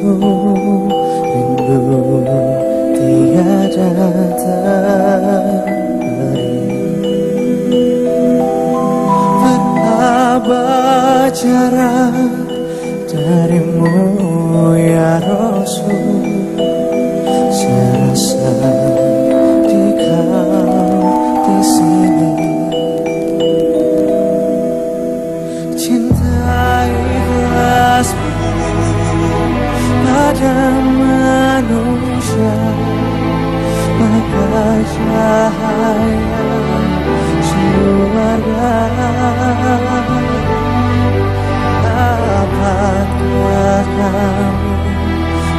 rindu tiada terberi. Berapa jarak darimu ya Rasul, serasa di kau di sini. Cinta ikhlasmu pada manusia bagai cahaya surga. Dapatkah kami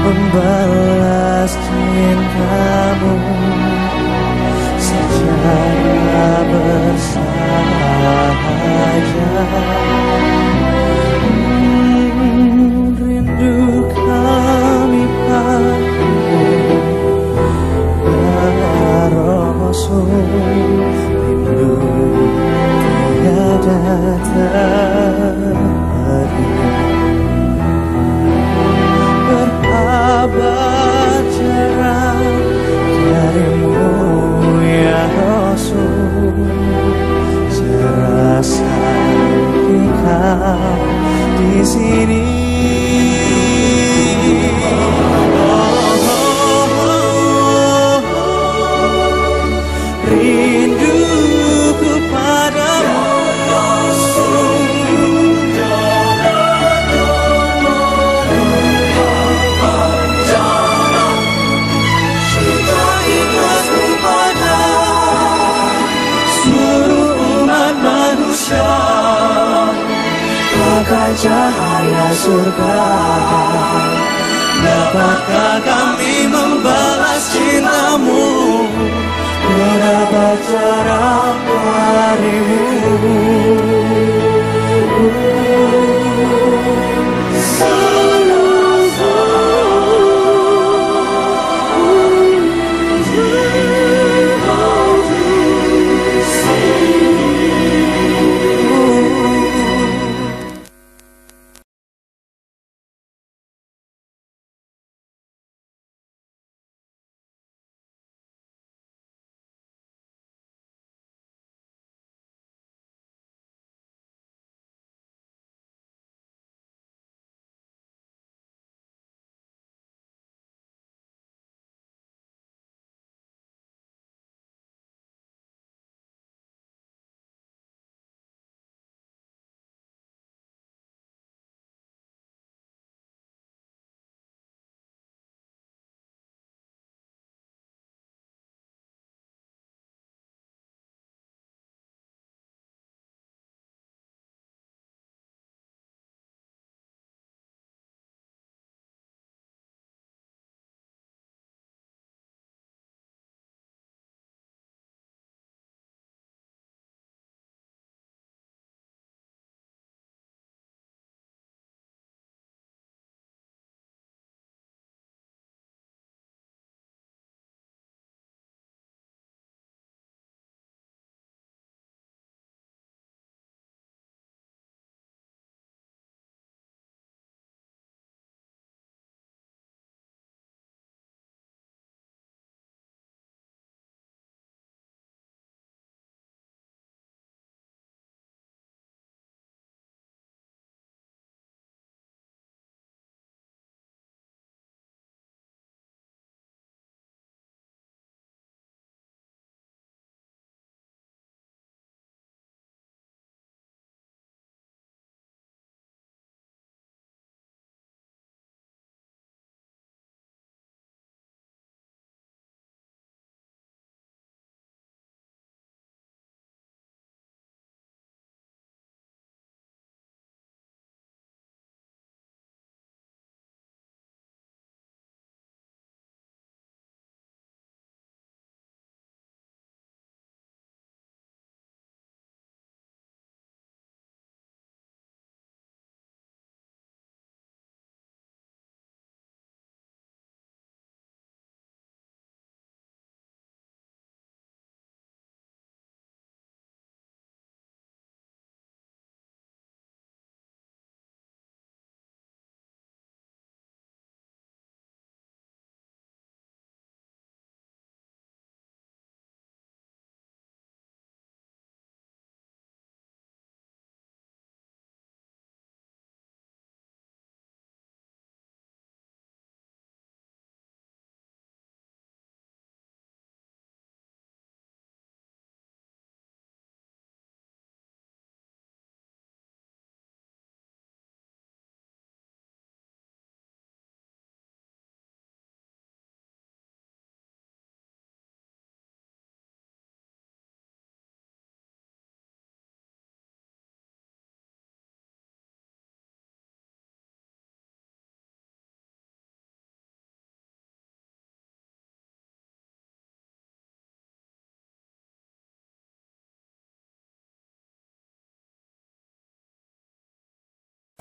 membalas cintamu secara bersahaja? Rindu kami padamu ya Rasul, rindu tiada terberi. Berabad jarak darimu ya Rasul, serasa kau di sini. Rinduku padamu cinta ikhlasmu pada seluruh umat manusia bagai cahaya surga. Dapatkah kami membalas cintamu berapa jarak darimu?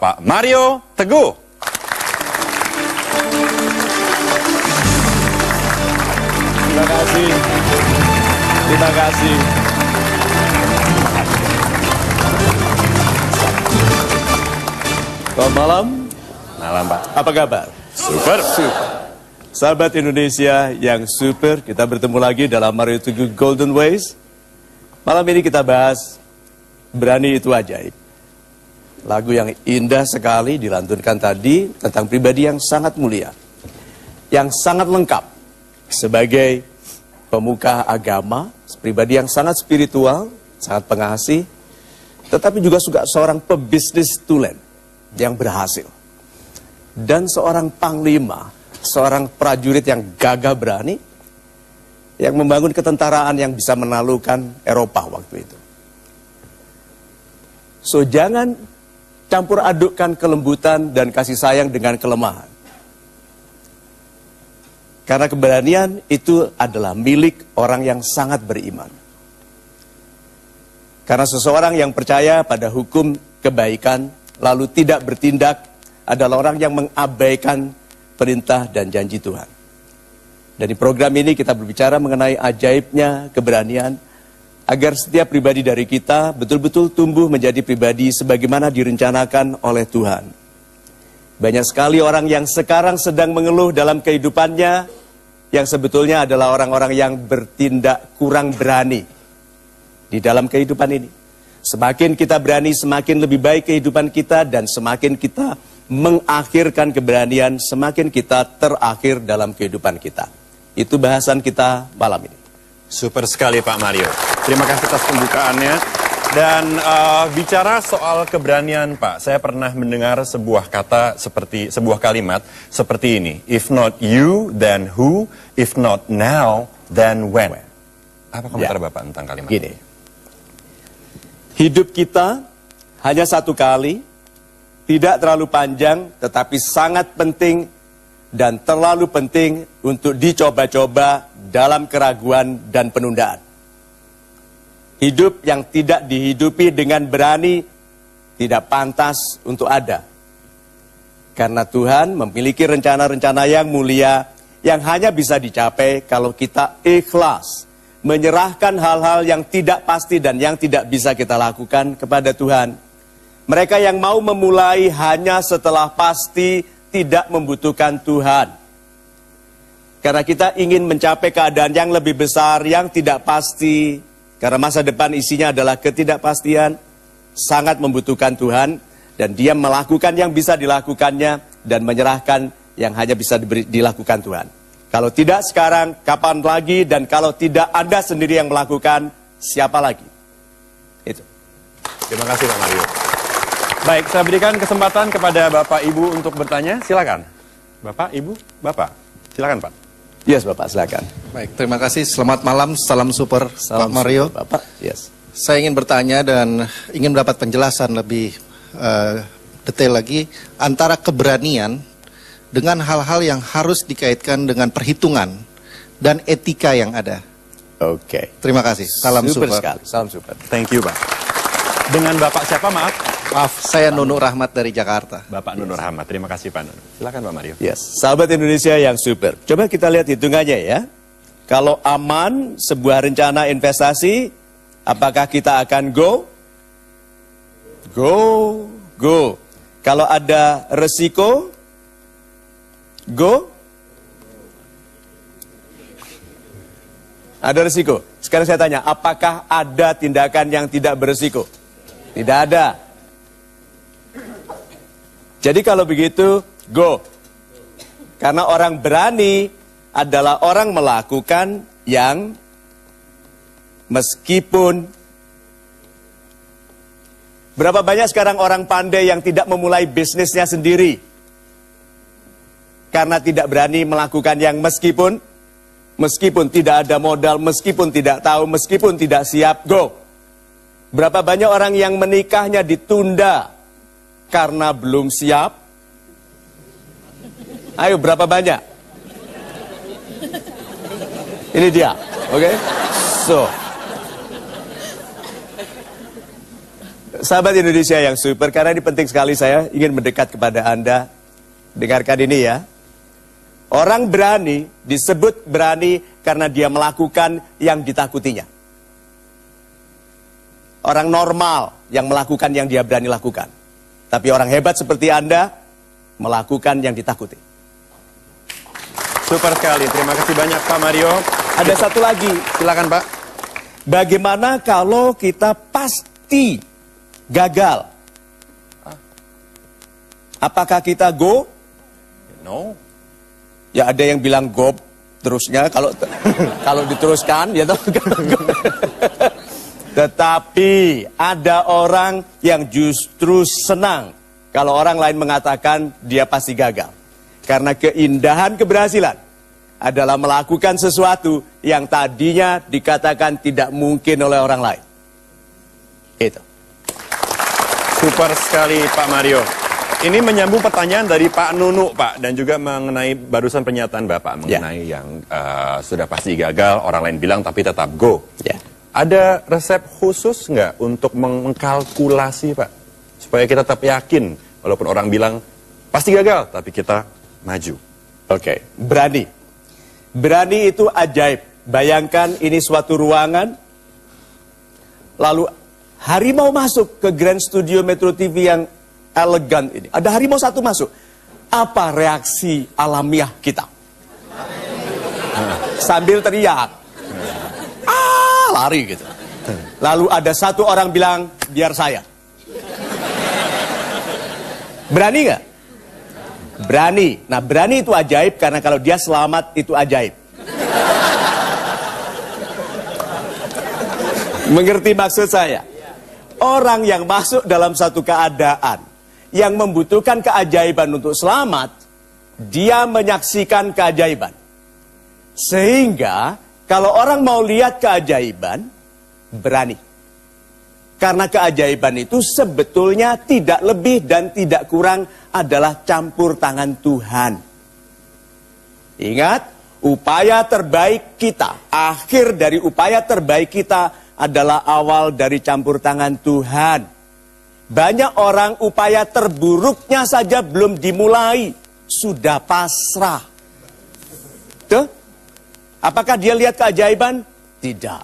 Pak Mario Teguh. Terima kasih. Terima kasih. Selamat malam. Malam, Pak. Apa kabar? Super. Sahabat Indonesia yang super, kita bertemu lagi dalam Mario Teguh Golden Ways. Malam ini kita bahas Berani Itu Ajaib. Lagu yang indah sekali dilantunkan tadi tentang pribadi yang sangat mulia, yang sangat lengkap sebagai pemuka agama, pribadi yang sangat spiritual, sangat pengasih, tetapi juga seorang pebisnis tulen yang berhasil. Dan seorang panglima, seorang prajurit yang gagah berani, yang membangun ketentaraan yang bisa menaklukkan Eropa waktu itu. So, jangan campur adukkan kelembutan dan kasih sayang dengan kelemahan. Karena keberanian itu adalah milik orang yang sangat beriman. Karena seseorang yang percaya pada hukum kebaikan, lalu tidak bertindak, adalah orang yang mengabaikan perintah dan janji Tuhan. Dan di program ini kita berbicara mengenai ajaibnya keberanian, agar setiap pribadi dari kita betul-betul tumbuh menjadi pribadi sebagaimana direncanakan oleh Tuhan. Banyak sekali orang yang sekarang sedang mengeluh dalam kehidupannya, yang sebetulnya adalah orang-orang yang bertindak kurang berani di dalam kehidupan ini. Semakin kita berani, semakin lebih baik kehidupan kita, dan semakin kita mengakhirkan keberanian, semakin kita terakhir dalam kehidupan kita. Itu bahasan kita malam ini. Super sekali Pak Mario. Terima kasih atas pembukaannya. Dan bicara soal keberanian Pak, saya pernah mendengar sebuah kalimat seperti ini. If not you, then who? If not now, then when? Apa komentar Bapak tentang kalimat Gini, hidup kita hanya satu kali, tidak terlalu panjang, tetapi sangat penting dan terlalu penting untuk dicoba-coba dalam keraguan dan penundaan. Hidup yang tidak dihidupi dengan berani tidak pantas untuk ada. Karena Tuhan memiliki rencana-rencana yang mulia yang hanya bisa dicapai kalau kita ikhlas menyerahkan hal-hal yang tidak pasti dan yang tidak bisa kita lakukan kepada Tuhan. Mereka yang mau memulai hanya setelah pasti tidak membutuhkan Tuhan. Karena kita ingin mencapai keadaan yang lebih besar, yang tidak pasti. Karena masa depan isinya adalah ketidakpastian, sangat membutuhkan Tuhan. Dan dia melakukan yang bisa dilakukannya dan menyerahkan yang hanya bisa dilakukan Tuhan. Kalau tidak sekarang, kapan lagi? Dan kalau tidak Anda sendiri yang melakukan, siapa lagi? Itu. Terima kasih Pak Mario. Baik, saya berikan kesempatan kepada Bapak Ibu untuk bertanya. Silakan. Bapak, Ibu, Bapak. Silakan Pak. Yes Bapak, silakan. Baik, terima kasih. Selamat malam, salam super Salam Pak Mario. super, Bapak, yes. Saya ingin bertanya dan ingin mendapat penjelasan lebih detail lagi antara keberanian dengan hal-hal yang harus dikaitkan dengan perhitungan dan etika yang ada. Oke. Terima kasih. Salam super. sekali. Salam super. Thank you Pak. Dengan Bapak siapa maaf? Maaf, saya Nunuk Rahmat dari Jakarta. Bapak Nunur Rahmat. Terima kasih Pak Nunur. Silakan Pak Mario. Yes, sahabat Indonesia yang super. Coba kita lihat hitungannya ya. Kalau aman sebuah rencana investasi, apakah kita akan go? Go. Kalau ada resiko, go? Ada resiko. Sekarang saya tanya, apakah ada tindakan yang tidak beresiko? Tidak ada. Jadi kalau begitu, go. Karena orang berani adalah orang melakukan yang meskipun. Berapa banyak sekarang orang pandai yang tidak memulai bisnisnya sendiri? Karena tidak berani melakukan yang meskipun tidak ada modal, meskipun tidak tahu, meskipun tidak siap, go. Berapa banyak orang yang menikahnya ditunda karena belum siap? Ayo, berapa banyak? Ini dia, oke? So, Sahabat Indonesia yang super, karena ini penting sekali saya ingin mendekat kepada Anda. Dengarkan ini ya. Orang berani disebut berani karena dia melakukan yang ditakutinya. Orang normal yang melakukan yang dia berani lakukan. Tapi orang hebat seperti Anda melakukan yang ditakuti. Super sekali, terima kasih banyak Pak Mario. Ada satu lagi. Silakan Pak. Bagaimana kalau kita pasti gagal? Apakah kita go? No. Ya ada yang bilang go terusnya kalau kalau diteruskan ya toh. Tetapi ada orang yang justru senang kalau orang lain mengatakan dia pasti gagal. Karena keindahan keberhasilan adalah melakukan sesuatu yang tadinya dikatakan tidak mungkin oleh orang lain. Itu. Super sekali Pak Mario. Ini menyambung pertanyaan dari Pak Nunu, Pak, dan juga mengenai barusan pernyataan Bapak mengenai yang sudah pasti gagal, orang lain bilang tapi tetap go. Ya. Ada resep khusus nggak untuk mengkalkulasi, Pak, supaya kita tetap yakin walaupun orang bilang pasti gagal, tapi kita maju. Oke, berani. Berani itu ajaib. Bayangkan ini suatu ruangan, lalu harimau masuk ke Grand Studio Metro TV yang elegan ini. Ada harimau satu masuk. Apa reaksi alamiah kita? Sambil teriak. Lari gitu. Lalu ada satu orang bilang, biar saya. Berani nggak? Berani. Nah, berani itu ajaib karena kalau dia selamat itu ajaib. Mengerti maksud saya? Orang yang masuk dalam satu keadaan yang membutuhkan keajaiban untuk selamat, dia menyaksikan keajaiban. Sehingga kalau orang mau lihat keajaiban, berani. Karena keajaiban itu sebetulnya tidak lebih dan tidak kurang adalah campur tangan Tuhan. Ingat, upaya terbaik kita, akhir dari upaya terbaik kita adalah awal dari campur tangan Tuhan. Banyak orang upaya terburuknya saja belum dimulai, sudah pasrah. Tuh, apakah dia lihat keajaiban? Tidak.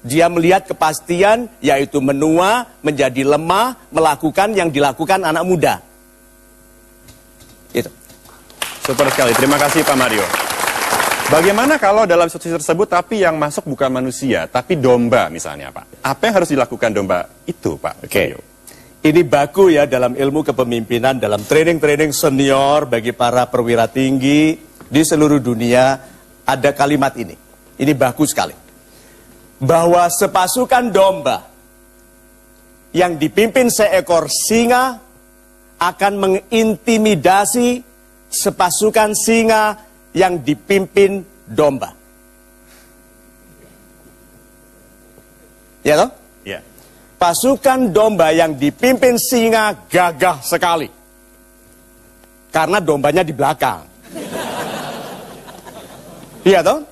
Dia melihat kepastian, yaitu menua, menjadi lemah, melakukan yang dilakukan anak muda. Itu. Super sekali, terima kasih Pak Mario. Bagaimana kalau dalam situasi tersebut tapi yang masuk bukan manusia, tapi domba misalnya Pak? Apa yang harus dilakukan domba itu Pak? Oke. Ini baku ya dalam ilmu kepemimpinan, dalam training-training senior bagi para perwira tinggi di seluruh dunia, ada kalimat ini. Ini baku sekali. Bahwa sepasukan domba yang dipimpin seekor singa akan mengintimidasi sepasukan singa yang dipimpin domba. Ya toh? Ya. Pasukan domba yang dipimpin singa gagah sekali. Karena dombanya di belakang. Iya toh?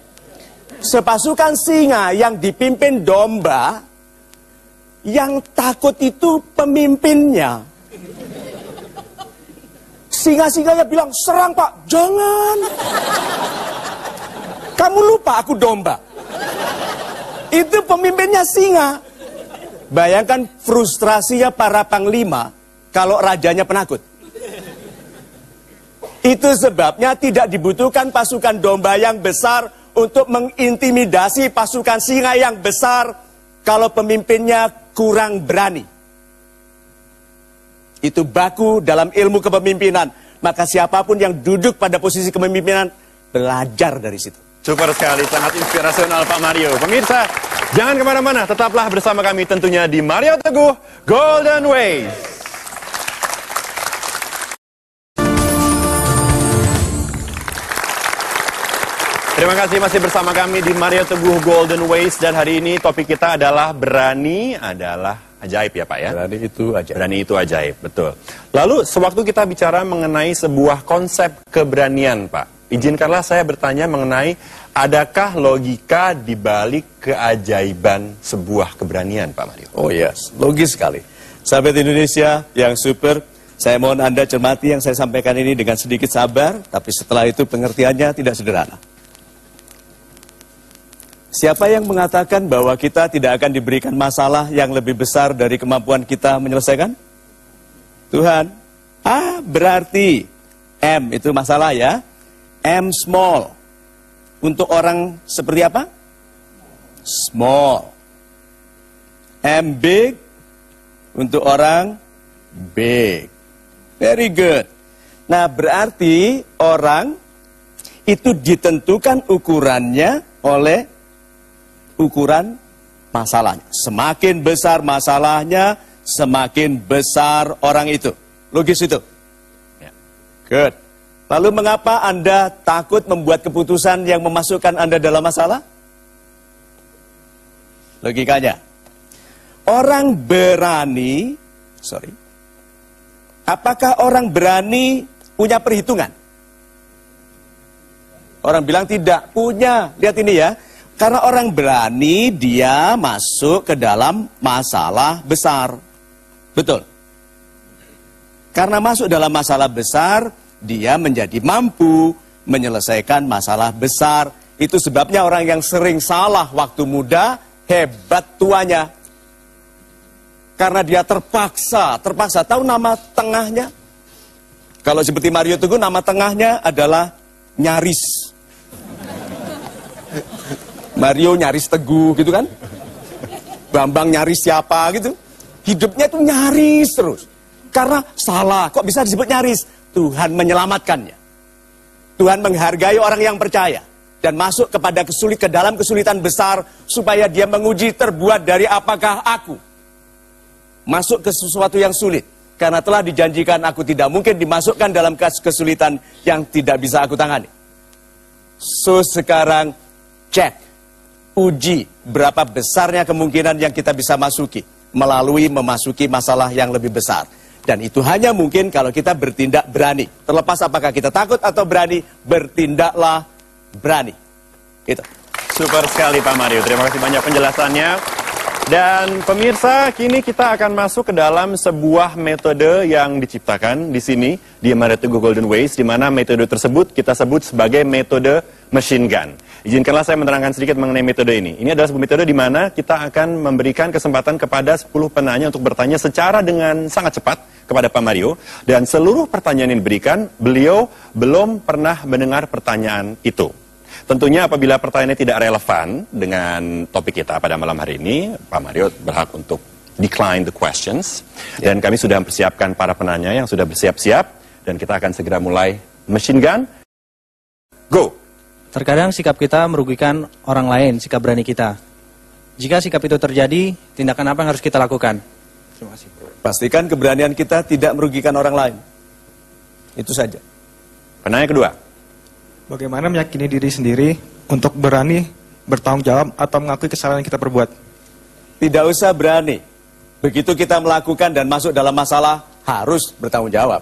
Sepasukan singa yang dipimpin domba, yang takut itu pemimpinnya. Singa-singanya bilang, serang Pak, jangan. Kamu lupa aku domba. Itu pemimpinnya singa. Bayangkan frustrasinya para panglima kalau rajanya penakut. Itu sebabnya tidak dibutuhkan pasukan domba yang besar untuk mengintimidasi pasukan singa yang besar kalau pemimpinnya kurang berani. Itu baku dalam ilmu kepemimpinan. Maka siapapun yang duduk pada posisi kepemimpinan, belajar dari situ. Super sekali, sangat inspirasional Pak Mario. Pemirsa, jangan kemana-mana, tetaplah bersama kami tentunya di Mario Teguh Golden Ways. Terima kasih masih bersama kami di Mario Teguh Golden Ways. Dan hari ini topik kita adalah berani adalah ajaib ya Pak ya? Berani itu ajaib. Berani itu ajaib, betul. Lalu sewaktu kita bicara mengenai sebuah konsep keberanian Pak, izinkanlah saya bertanya mengenai adakah logika di balik keajaiban sebuah keberanian Pak Mario? Oh yes, logis sekali. Sahabat Indonesia yang super, saya mohon Anda cermati yang saya sampaikan ini dengan sedikit sabar, tapi setelah itu pengertiannya tidak sederhana. Siapa yang mengatakan bahwa kita tidak akan diberikan masalah yang lebih besar dari kemampuan kita menyelesaikan? Tuhan. Berarti M itu masalah ya. M small. Untuk orang seperti apa? Small. M big. Untuk orang big. Very good. Nah, berarti orang itu ditentukan ukurannya oleh ukuran masalahnya. Semakin besar masalahnya, semakin besar orang itu. Logis itu? Good. Lalu mengapa Anda takut membuat keputusan yang memasukkan Anda dalam masalah? Logikanya. Orang berani, apakah orang berani punya perhitungan? Orang bilang tidak punya. Lihat ini ya. Karena orang berani, dia masuk ke dalam masalah besar. Betul. Karena masuk dalam masalah besar, dia menjadi mampu menyelesaikan masalah besar. Itu sebabnya orang yang sering salah waktu muda, hebat tuanya. Karena dia terpaksa. Tahu nama tengahnya? Kalau seperti Mario Teguh, nama tengahnya adalah Nyaris. Mario Nyaris Teguh gitu kan? Bambang Nyaris siapa gitu? Hidupnya itu nyaris terus. Karena salah, kok bisa disebut nyaris? Tuhan menyelamatkannya. Tuhan menghargai orang yang percaya. Dan masuk ke dalam kesulitan besar, supaya dia menguji terbuat dari apakah aku. Masuk ke sesuatu yang sulit. Karena telah dijanjikan aku tidak mungkin dimasukkan dalam kesulitan yang tidak bisa aku tangani. So sekarang cek. Uji berapa besarnya kemungkinan yang kita bisa masuki melalui memasuki masalah yang lebih besar. Dan itu hanya mungkin kalau kita bertindak berani. Terlepas apakah kita takut atau berani, bertindaklah berani. Itu. Super sekali Pak Mario, terima kasih banyak penjelasannya. Dan pemirsa, kini kita akan masuk ke dalam sebuah metode yang diciptakan di sini di Mario Teguh Golden Ways, di mana metode tersebut kita sebut sebagai metode machine gun. Izinkanlah saya menerangkan sedikit mengenai metode ini. Ini adalah sebuah metode di mana kita akan memberikan kesempatan kepada 10 penanya untuk bertanya secara dengan sangat cepat kepada Pak Mario. Dan seluruh pertanyaan yang diberikan, beliau belum pernah mendengar pertanyaan itu. Tentunya apabila pertanyaannya tidak relevan dengan topik kita pada malam hari ini, Pak Mario berhak untuk decline the questions. Dan kami sudah mempersiapkan para penanya yang sudah bersiap-siap. Dan kita akan segera mulai machine gun. Go! Terkadang sikap kita merugikan orang lain, sikap berani kita. Jika sikap itu terjadi, tindakan apa yang harus kita lakukan? Terima kasih. Pastikan keberanian kita tidak merugikan orang lain. Itu saja. Penanya kedua. Bagaimana meyakini diri sendiri untuk berani bertanggung jawab atau mengakui kesalahan yang kita perbuat? Tidak usah berani. Begitu kita melakukan dan masuk dalam masalah, harus bertanggung jawab.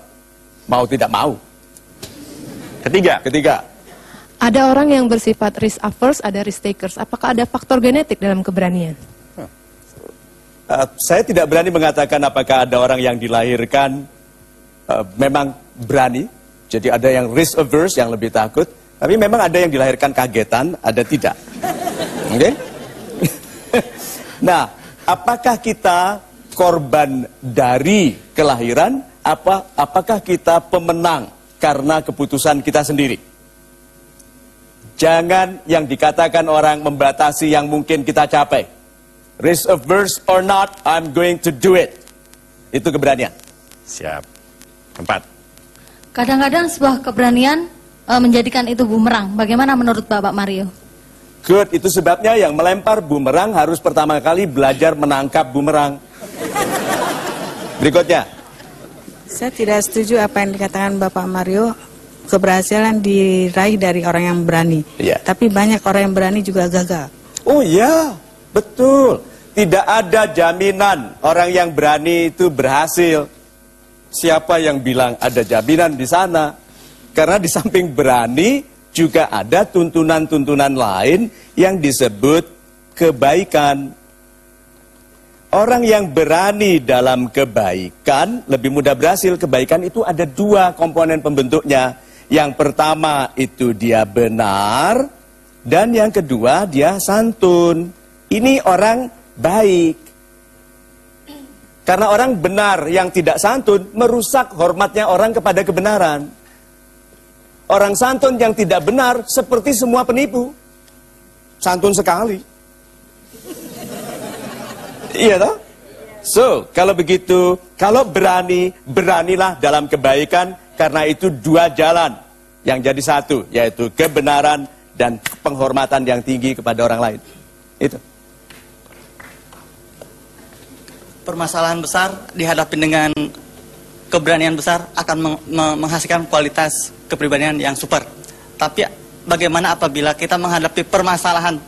Mau tidak mau. Ketiga. Ada orang yang bersifat risk averse, ada risk takers. Apakah ada faktor genetik dalam keberanian? Saya tidak berani mengatakan apakah ada orang yang dilahirkan memang berani. Jadi ada yang risk averse, yang lebih takut. Tapi memang ada yang dilahirkan kagetan, ada tidak. Oke? Nah, apakah kita korban dari kelahiran? Apakah kita pemenang karena keputusan kita sendiri? Jangan yang dikatakan orang membatasi yang mungkin kita capai. Risk averse or not, I'm going to do it. Itu keberanian. Siap. 4. Kadang-kadang sebuah keberanian menjadikan itu bumerang. Bagaimana menurut Bapak Mario? Good, itu sebabnya yang melempar bumerang harus pertama kali belajar menangkap bumerang. Berikutnya. Saya tidak setuju apa yang dikatakan Bapak Mario. Keberhasilan diraih dari orang yang berani. Iya. Tapi banyak orang yang berani juga gagal. Oh iya, betul. Tidak ada jaminan orang yang berani itu berhasil. Siapa yang bilang ada jaminan di sana? Karena di samping berani juga ada tuntunan-tuntunan lain yang disebut kebaikan. Orang yang berani dalam kebaikan lebih mudah berhasil. Kebaikan itu ada dua komponen pembentuknya. Yang pertama itu dia benar, dan yang kedua dia santun. Ini orang baik. Karena orang benar yang tidak santun merusak hormatnya orang kepada kebenaran. Orang santun yang tidak benar seperti semua penipu. Santun sekali. Iya toh? So, kalau begitu, kalau berani, beranilah dalam kebaikan, karena itu dua jalan yang jadi satu, yaitu kebenaran dan penghormatan yang tinggi kepada orang lain. Itu. Permasalahan besar dihadapi dengan keberanian besar akan menghasilkan kualitas kepribadian yang super. Tapi bagaimana apabila kita menghadapi permasalahan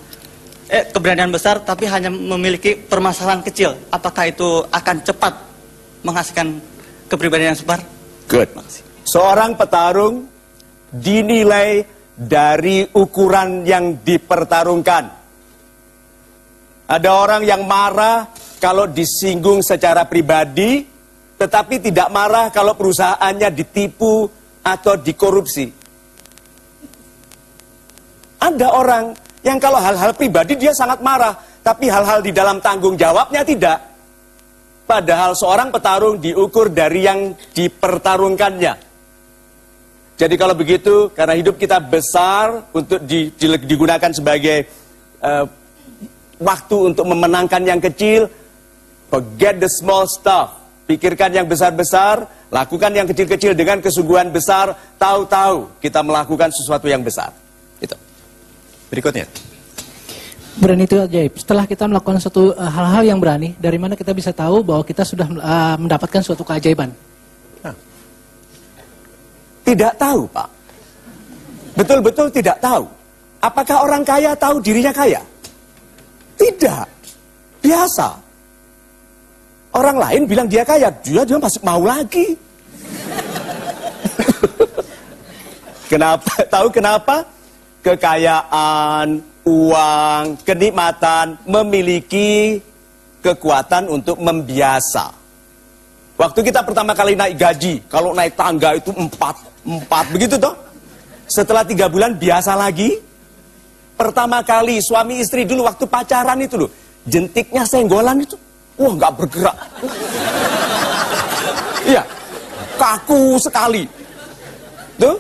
keberanian besar tapi hanya memiliki permasalahan kecil, apakah itu akan cepat menghasilkan kepribadian yang super? Good. Seorang petarung dinilai dari ukuran yang dipertarungkan. Ada orang yang marah kalau disinggung secara pribadi, tetapi tidak marah kalau perusahaannya ditipu atau dikorupsi. Ada orang yang kalau hal-hal pribadi dia sangat marah, tapi hal-hal di dalam tanggung jawabnya tidak. Padahal seorang petarung diukur dari yang dipertarungkannya. Jadi kalau begitu, karena hidup kita besar untuk digunakan sebagai waktu untuk memenangkan yang kecil, forget the small stuff. Pikirkan yang besar-besar, lakukan yang kecil-kecil dengan kesungguhan besar, tahu-tahu kita melakukan sesuatu yang besar. Itu. Berikutnya. Berani itu ajaib. Setelah kita melakukan suatu hal-hal yang berani, dari mana kita bisa tahu bahwa kita sudah mendapatkan suatu keajaiban? Tidak tahu, Pak. Betul-betul tidak tahu. Apakah orang kaya tahu dirinya kaya? Tidak. Biasa. Orang lain bilang dia kaya, dia masih mau lagi. Kenapa? Tahu kenapa? Kekayaan, uang, kenikmatan memiliki kekuatan untuk membiasa. Waktu kita pertama kali naik gaji, kalau naik tangga itu 4 begitu toh. Setelah 3 bulan biasa lagi. Pertama kali suami istri dulu waktu pacaran itu loh, jentiknya senggolan itu, wah nggak bergerak. Iya, kaku sekali. Tuh,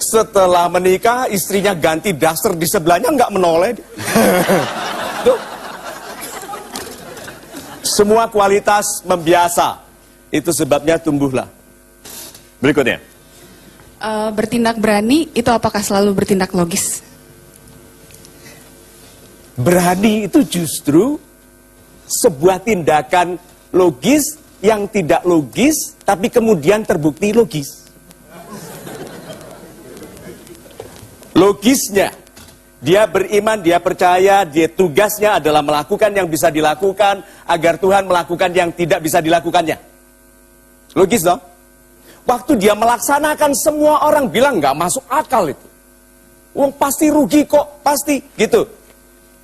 setelah menikah istrinya ganti daster di sebelahnya nggak menoleh. Tuh, semua kualitas membiasa. Itu sebabnya tumbuhlah. Berikutnya. Bertindak berani itu apakah selalu bertindak logis? Berani itu justru sebuah tindakan logis yang tidak logis, tapi kemudian terbukti logis. Logisnya, dia beriman, dia percaya, dia tugasnya adalah melakukan yang bisa dilakukan, agar Tuhan melakukan yang tidak bisa dilakukannya. Logis dong? Waktu dia melaksanakan, semua orang bilang nggak masuk akal itu. Wong pasti rugi kok, pasti gitu.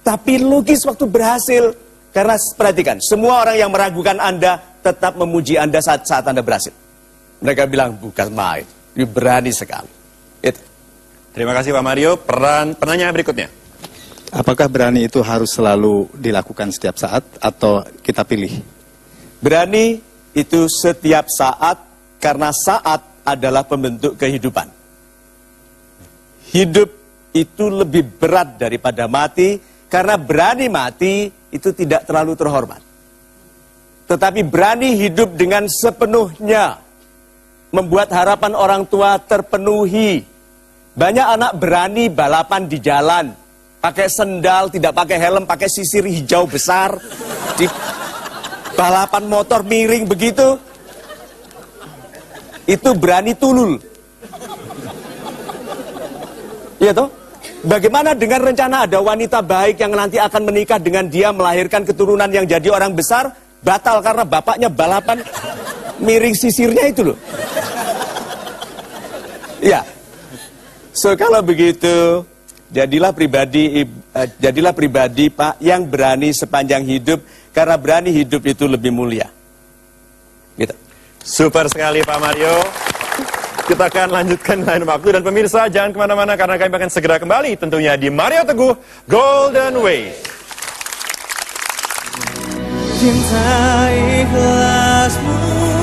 Tapi logis waktu berhasil. Karena perhatikan, semua orang yang meragukan Anda tetap memuji Anda saat Anda berhasil. Mereka bilang bukan main, dia berani sekali. Itu. Terima kasih Pak Mario. Penanya berikutnya. Apakah berani itu harus selalu dilakukan setiap saat atau kita pilih? Berani itu setiap saat, karena saat adalah pembentuk kehidupan. Hidup itu lebih berat daripada mati, karena berani mati itu tidak terlalu terhormat. Tetapi berani hidup dengan sepenuhnya, membuat harapan orang tua terpenuhi. Banyak anak berani balapan di jalan, pakai sendal, tidak pakai helm, pakai sisir hijau besar, di balapan motor miring begitu. Itu berani tulul. Iya toh? Bagaimana dengan rencana ada wanita baik yang nanti akan menikah dengan dia, melahirkan keturunan yang jadi orang besar, batal karena bapaknya balapan miring sisirnya itu loh. Iya. So kalau begitu, jadilah pribadi jadilah pribadi Pak yang berani sepanjang hidup, karena berani hidup itu lebih mulia. Gitu. Super sekali Pak Mario. Kita akan lanjutkan lain waktu, dan pemirsa jangan kemana-mana karena kami akan segera kembali tentunya di Mario Teguh Golden Way. Cinta ikhlasmu